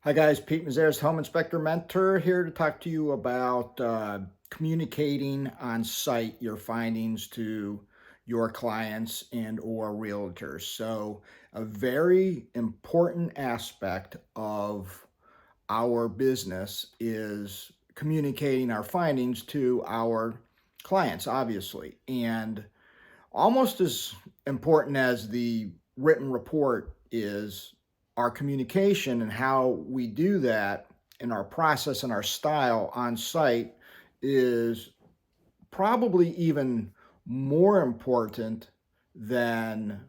Hi guys, Pete Mazares, Home Inspector Mentor, here to talk to you about communicating on site your findings to your clients and or realtors. So a very important aspect of our business is communicating our findings to our clients, obviously. And almost as important as the written report is our communication and how we do that in our process and our style on site is probably even more important than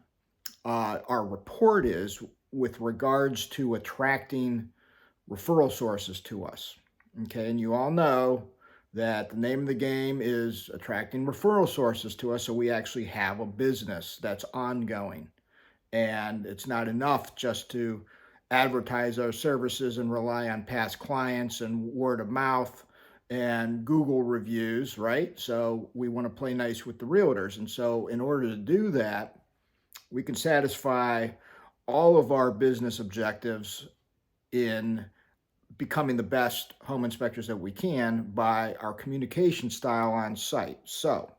our report is with regards to attracting referral sources to us. Okay, and you all know that the name of the game is attracting referral sources to us so we actually have a business that's ongoing. And it's not enough just to advertise our services and rely on past clients and word of mouth and Google reviews, right? So we want to play nice with the realtors. And so, in order to do that, we can satisfy all of our business objectives in becoming the best home inspectors that we can by our communication style on site. So,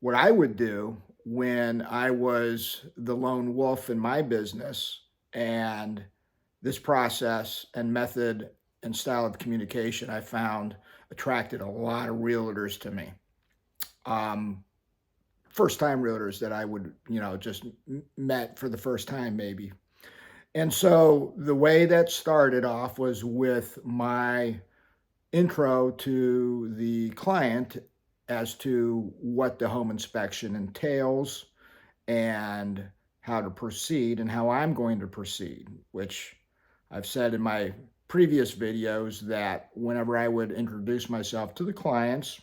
what I would do when I was the lone wolf in my business, and this process and method and style of communication I found attracted a lot of realtors to me. Um, First time realtors that I would, just met for the first time, maybe. And so the way that started off was with my intro to the client as to what the home inspection entails and how to proceed and how I'm going to proceed, which I've said in my previous videos that whenever I would introduce myself to the clients,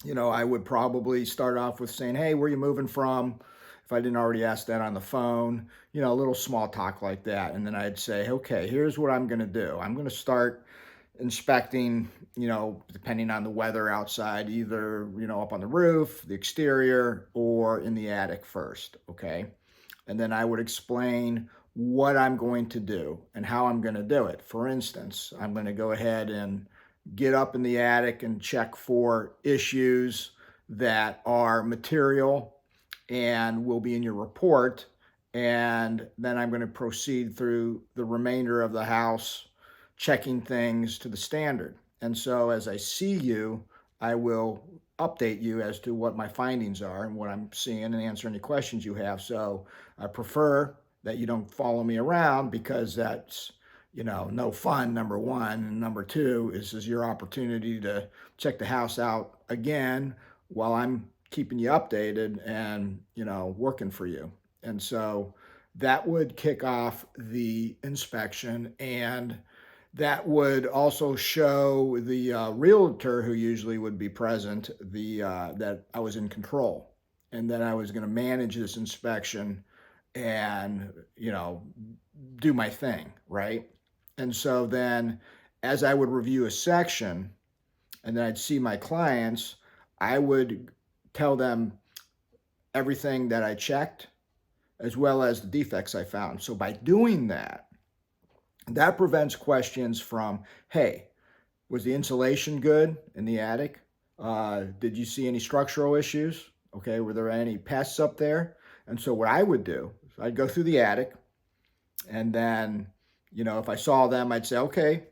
I would probably start off with saying, "Hey, where are you moving from?" If I didn't already ask that on the phone, a little small talk like that. And then I'd say, "Okay, here's what I'm going to do. I'm going to start inspecting, depending on the weather outside, either, up on the roof, the exterior, or in the attic first. Okay. And then I would explain what I'm going to do and how I'm going to do it. For instance, I'm going to go ahead and get up in the attic and check for issues that are material and will be in your report. And then I'm going to proceed through the remainder of the house, checking things to the standard. And so as I see you, I will update you as to what my findings are and what I'm seeing and answer any questions you have. So I prefer that you don't follow me around because that's, no fun, number one. And number two, is your opportunity to check the house out again while I'm keeping you updated and, working for you. And so that would kick off the inspection, and that would also show the realtor who usually would be present that I was in control and that I was going to manage this inspection and do my thing, right? And so then as I would review a section and then I'd see my clients, I would tell them everything that I checked as well as the defects I found. So by doing that, that prevents questions from, hey, was the insulation good in the attic? Did you see any structural issues? Okay, were there any pests up there? And so what I would do, I'd go through the attic, and then, if I saw them, I'd say, okay,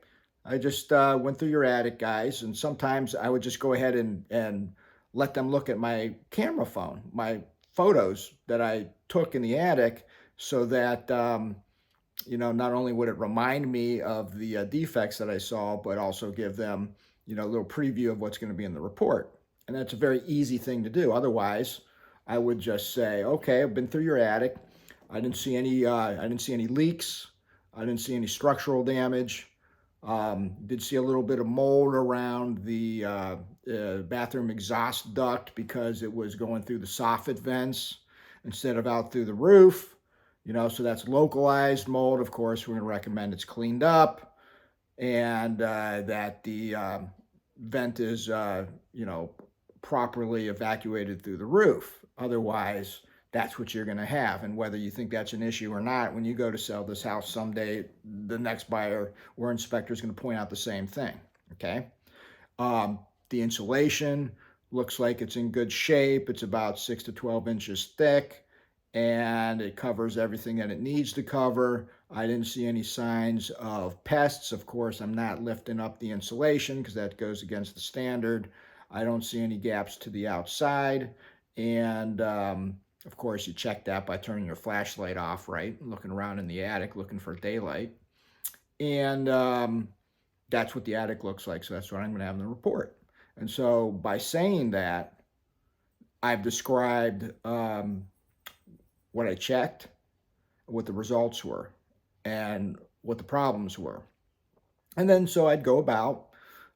I just went through your attic, guys. And sometimes I would just go ahead and let them look at my camera phone, my photos that I took in the attic, so that not only would it remind me of the defects that I saw, but also give them, a little preview of what's going to be in the report. And that's a very easy thing to do. Otherwise, I would just say, okay, I've been through your attic. I didn't see any leaks. I didn't see any structural damage. Did see a little bit of mold around the bathroom exhaust duct because it was going through the soffit vents instead of out through the roof. So that's localized mold. Of course, we're going to recommend it's cleaned up and that the vent is, properly evacuated through the roof. Otherwise, that's what you're going to have. And whether you think that's an issue or not, when you go to sell this house someday, the next buyer or inspector is going to point out the same thing. Okay. Um, the insulation looks like it's in good shape. It's about 6 to 12 inches thick and it covers everything that it needs to cover. I didn't see any signs of pests. Of course, I'm not lifting up the insulation because that goes against the standard. I don't see any gaps to the outside. And of course, you check that by turning your flashlight off, right? Looking around in the attic, looking for daylight. And that's what the attic looks like. So that's what I'm going to have in the report. And so by saying that, I've described what I checked, what the results were, and what the problems were. And then so I'd go about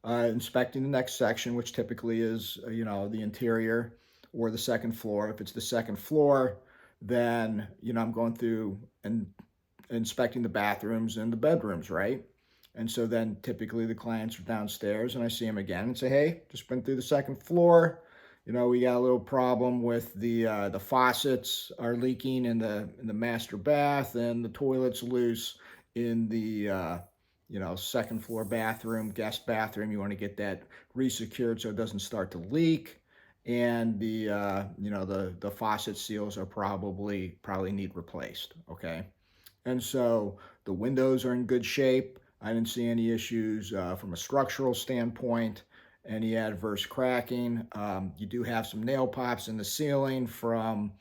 inspecting the next section, which typically is, the interior or the second floor. If it's the second floor, then, I'm going through and inspecting the bathrooms and the bedrooms, right? And so then typically the clients are downstairs and I see them again and say, hey, just went through the second floor. We got a little problem with the faucets are leaking in the master bath and the toilet's loose in the second floor bathroom, guest bathroom. You want to get that resecured so it doesn't start to leak. And the faucet seals are probably need replaced. Okay. And so the windows are in good shape. I didn't see any issues from a structural standpoint, any adverse cracking. You do have some nail pops in the ceiling from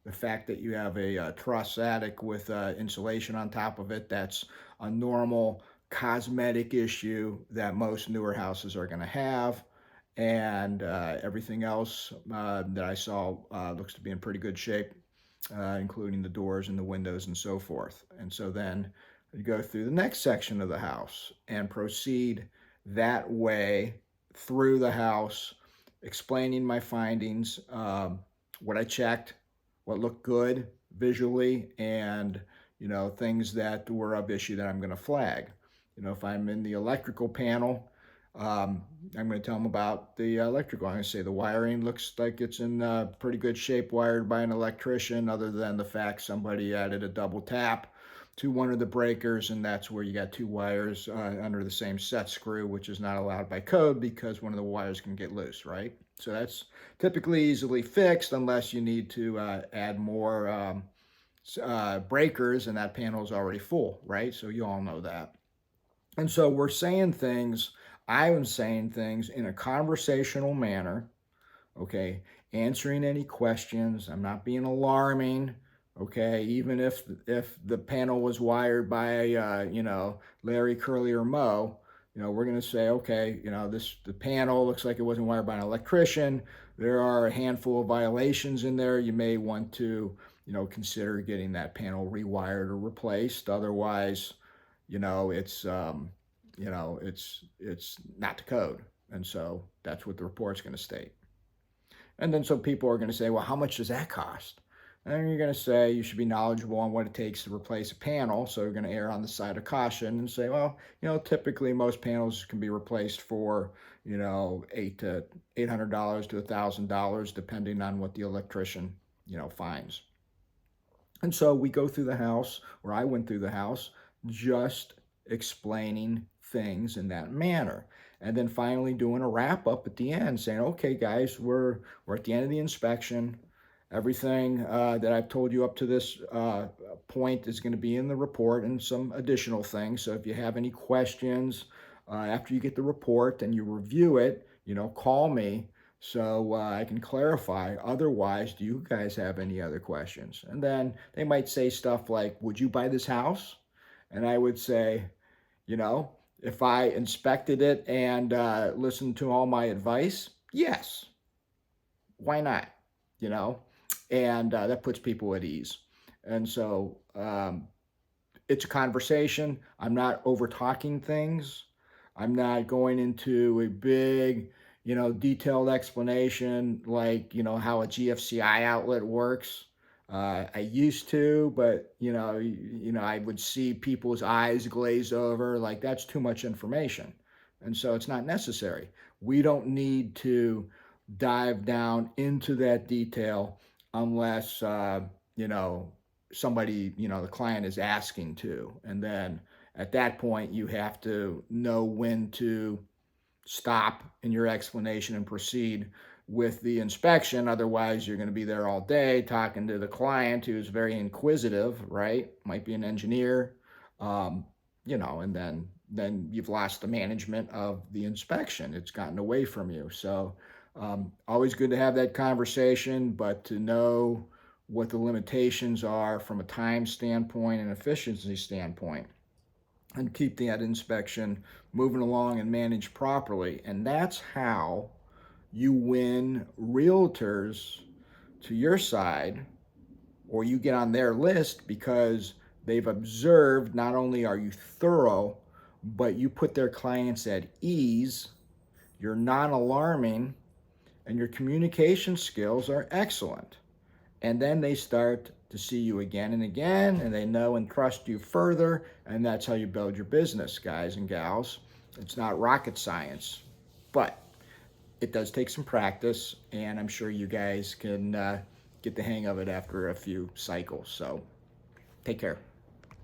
the fact that you have a truss attic with insulation on top of it. That's a normal cosmetic issue that most newer houses are going to have. And everything else that I saw looks to be in pretty good shape, including the doors and the windows and so forth. And so then you go through the next section of the house and proceed that way through the house, explaining my findings, what I checked, what looked good visually, and things that were of issue that I'm going to flag. If I'm in the electrical panel, I'm going to tell them about the electrical. I'm going to say the wiring looks like it's in pretty good shape, wired by an electrician, other than the fact somebody added a double tap to one of the breakers, and that's where you got two wires under the same set screw, which is not allowed by code because one of the wires can get loose, right? So that's typically easily fixed unless you need to add more breakers, and that panel is already full, right? So you all know that. And so I am saying things in a conversational manner, okay, answering any questions. I'm not being alarming, okay, even if the panel was wired by Larry, Curly, or Moe. We're going to say, okay, the panel looks like it wasn't wired by an electrician. There are a handful of violations in there. You may want to consider getting that panel rewired or replaced. Otherwise, it's not the code. And so that's what the report's going to state. And then some people are going to say, well, how much does that cost? And then you're going to say you should be knowledgeable on what it takes to replace a panel. So you're going to err on the side of caution and say, well, typically most panels can be replaced for, $800 to $1,000, depending on what the electrician, finds. And so we go through the house, or I went through the house, just explaining things in that manner. And then finally doing a wrap up at the end saying, okay, guys, we're at the end of the inspection. Everything that I've told you up to this point is going to be in the report and some additional things. So if you have any questions after you get the report and you review it, call me so I can clarify. Otherwise, do you guys have any other questions? And then they might say stuff like, would you buy this house? And I would say, if I inspected it and listened to all my advice, yes. Why not? You know, and that puts people at ease. And so it's a conversation. I'm not over talking things. I'm not going into a big, detailed explanation like, how a GFCI outlet works. I used to, but I would see people's eyes glaze over. Like that's too much information, and so it's not necessary. We don't need to dive down into that detail unless, you know, somebody, the client is asking to. And then at that point, you have to know when to stop in your explanation and proceed with the inspection. Otherwise, you're going to be there all day talking to the client who's very inquisitive, right? Might be an engineer, um, and then you've lost the management of the inspection. It's gotten away from you. So, always good to have that conversation, but to know what the limitations are from a time standpoint and efficiency standpoint, and keep that inspection moving along and managed properly. And that's how you win realtors to your side, or you get on their list because they've observed not only are you thorough, but you put their clients at ease, you're non alarming, and your communication skills are excellent. And then they start to see you again and again, and they know and trust you further. And that's how you build your business, guys and gals. It's not rocket science, but it does take some practice. And I'm sure you guys can get the hang of it after a few cycles. So take care.